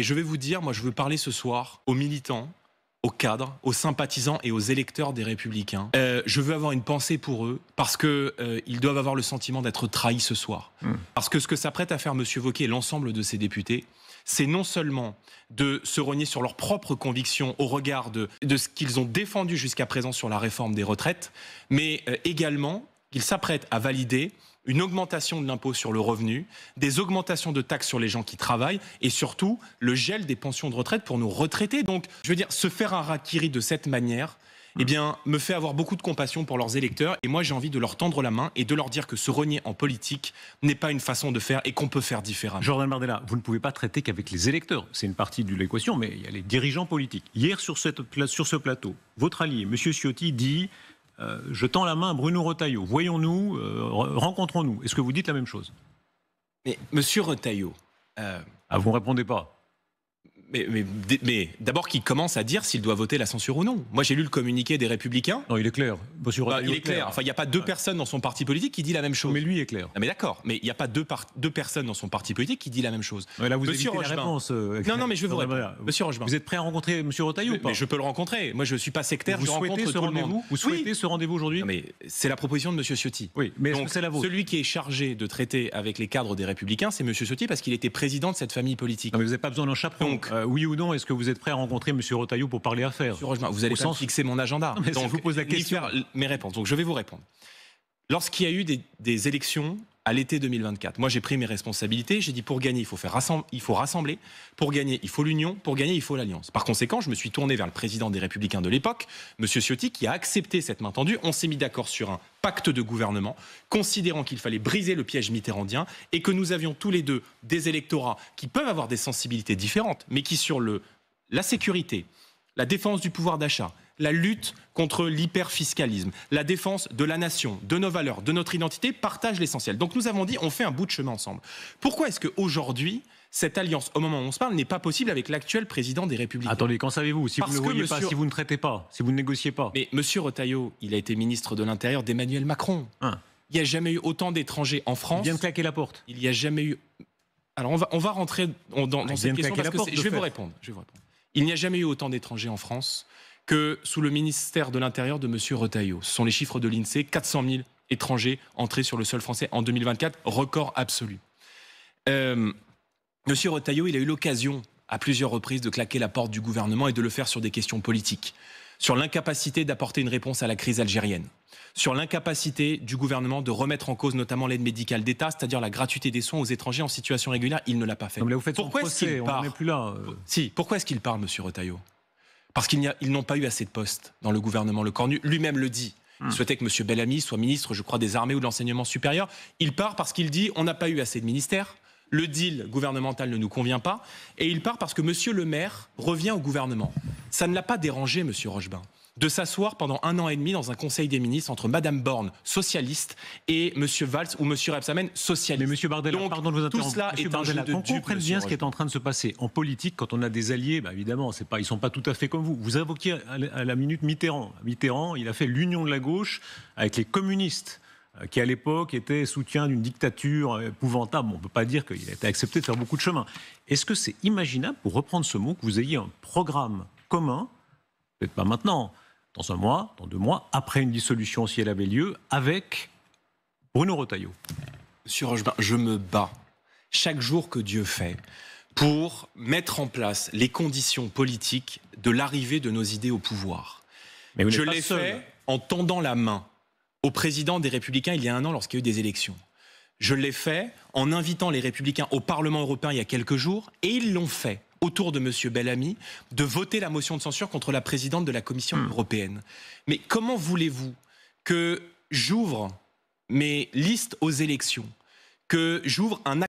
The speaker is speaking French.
je vais vous dire, moi je veux parler ce soir aux militants, aux cadres, aux sympathisants et aux électeurs des Républicains. Je veux avoir une pensée pour eux parce qu'ils doivent avoir le sentiment d'être trahis ce soir. Parce que ce que s'apprête à faire M. Wauquiez et l'ensemble de ses députés, c'est non seulement de se renier sur leurs propres convictions au regard de ce qu'ils ont défendu jusqu'à présent sur la réforme des retraites, mais également qu'ils s'apprêtent à valider une augmentation de l'impôt sur le revenu, des augmentations de taxes sur les gens qui travaillent et surtout le gel des pensions de retraite pour nos retraités. Donc, je veux dire, se faire un harakiri de cette manière, eh bien, me fait avoir beaucoup de compassion pour leurs électeurs. Et moi, j'ai envie de leur tendre la main et de leur dire que se renier en politique n'est pas une façon de faire et qu'on peut faire différemment. Jordan Bardella, vous ne pouvez pas traiter qu'avec les électeurs. C'est une partie de l'équation, mais il y a les dirigeants politiques. Hier, sur ce plateau, votre allié, M. Ciotti, dit je tends la main à Bruno Retailleau. Voyons-nous, rencontrons-nous. Est-ce que vous dites la même chose? Mais Monsieur Retailleau... vous ne répondez pas. Mais d'abord qu'il commence à dire s'il doit voter la censure ou non. Moi j'ai lu le communiqué des Républicains. Non, il est clair. Il est clair. Enfin, il n'y a pas deux personnes dans son parti politique qui dit la même chose. Mais lui est clair. Non, mais d'accord. Mais il n'y a pas deux personnes dans son parti politique qui dit la même chose. Ouais, là, vous Monsieur évitez la réponse. Non, mais je vais vous répondre. Monsieur Rochebin. Vous êtes prêt à rencontrer M. Retailleau ou pas? Mais je peux le rencontrer. Moi, je ne suis pas sectaire. Vous je souhaitez rencontre ce tout le monde. Vous souhaitez ce rendez-vous aujourd'hui? Non, mais c'est la proposition de M. Ciotti. Oui, mais est-ce que c'est la vôtre? Celui qui est chargé de traiter avec les cadres des Républicains, c'est M. Ciotti parce qu'il était président de cette famille politique. Non, mais vous n'avez pas besoin d'un chaperon. Donc, oui ou non, est-ce que vous êtes prêt à rencontrer M. Retailleau pour parler affaires? Vous allez fixer mon agenda. Non, mais donc, je vous pose la question. Mes réponses. Donc je vais vous répondre. Lorsqu'il y a eu des élections à l'été 2024, moi j'ai pris mes responsabilités. J'ai dit pour gagner, il faut rassembler. Pour gagner, il faut l'union. Pour gagner, il faut l'alliance. Par conséquent, je me suis tourné vers le président des Républicains de l'époque, M. Ciotti, qui a accepté cette main tendue. On s'est mis d'accord sur un pacte de gouvernement, considérant qu'il fallait briser le piège mitterrandien et que nous avions tous les deux des électorats qui peuvent avoir des sensibilités différentes, mais qui sur la sécurité, la défense du pouvoir d'achat, la lutte contre l'hyperfiscalisme, la défense de la nation, de nos valeurs, de notre identité, partagent l'essentiel. Donc nous avons dit, on fait un bout de chemin ensemble. Pourquoi est-ce qu'aujourd'hui, cette alliance, au moment où on se parle, n'est pas possible avec l'actuel président des Républicains? Attendez, qu'en savez-vous? Si vous ne voyez pas, si vous ne traitez pas, si vous ne négociez pas. Mais M. Retailleau, il a été ministre de l'Intérieur d'Emmanuel Macron. Il n'y a jamais eu autant d'étrangers en France. Il vient de claquer la porte. Il n'y a jamais eu... Alors on va rentrer dans cette question parce que je vais vous répondre. Il n'y a jamais eu autant d'étrangers en France que sous le ministère de l'Intérieur de M. Retailleau. Ce sont les chiffres de l'INSEE, 400 000 étrangers entrés sur le sol français en 2024, record absolu. M. Retailleau, il a eu l'occasion à plusieurs reprises de claquer la porte du gouvernement et de le faire sur des questions politiques, sur l'incapacité d'apporter une réponse à la crise algérienne, sur l'incapacité du gouvernement de remettre en cause notamment l'aide médicale d'État, c'est-à-dire la gratuité des soins aux étrangers en situation régulière. Il ne l'a pas fait. Non, mais là, vous faites pourquoi est-ce qu'il part? On n'est plus là. Si, pourquoi est-ce qu'il part, M. Retailleau? Parce qu'ils n'ont pas eu assez de postes dans le gouvernement. Le Cornu lui-même le dit. Il souhaitait que M. Bellamy soit ministre, je crois, des armées ou de l'enseignement supérieur. Il part parce qu'il dit on n'a pas eu assez de ministères, le deal gouvernemental ne nous convient pas, et il part parce que M. Le Maire revient au gouvernement. Ça ne l'a pas dérangé, M. Rochebin, de s'asseoir pendant 1 an et demi dans un conseil des ministres entre Mme Borne, socialiste, et M. Valls ou M. Rebsamen, socialiste. Mais M. Bardella, donc, pardon de vous interrompre. Tout cela est un jeu de qu'on dupes, comprenne bien ce qui est en train de se passer. En politique, quand on a des alliés, évidemment, ils ne sont pas tout à fait comme vous. Vous évoquiez à la minute Mitterrand. Mitterrand, il a fait l'union de la gauche avec les communistes, qui à l'époque étaient soutien d'une dictature épouvantable. On ne peut pas dire qu'il a été accepté de faire beaucoup de chemin. Est-ce que c'est imaginable, pour reprendre ce mot, que vous ayez un programme commun, peut-être pas maintenant, dans 1 mois, dans 2 mois, après une dissolution, si elle avait lieu, avec Bruno Retailleau? Monsieur Rochebin, je me bats chaque jour que Dieu fait pour mettre en place les conditions politiques de l'arrivée de nos idées au pouvoir. Mais je l'ai fait en tendant la main au président des Républicains il y a 1 an lorsqu'il y a eu des élections. Je l'ai fait en invitant les Républicains au Parlement européen il y a quelques jours, et ils l'ont fait autour de M. Bellamy, de voter la motion de censure contre la présidente de la Commission européenne. Mais comment voulez-vous que j'ouvre mes listes aux élections, que j'ouvre un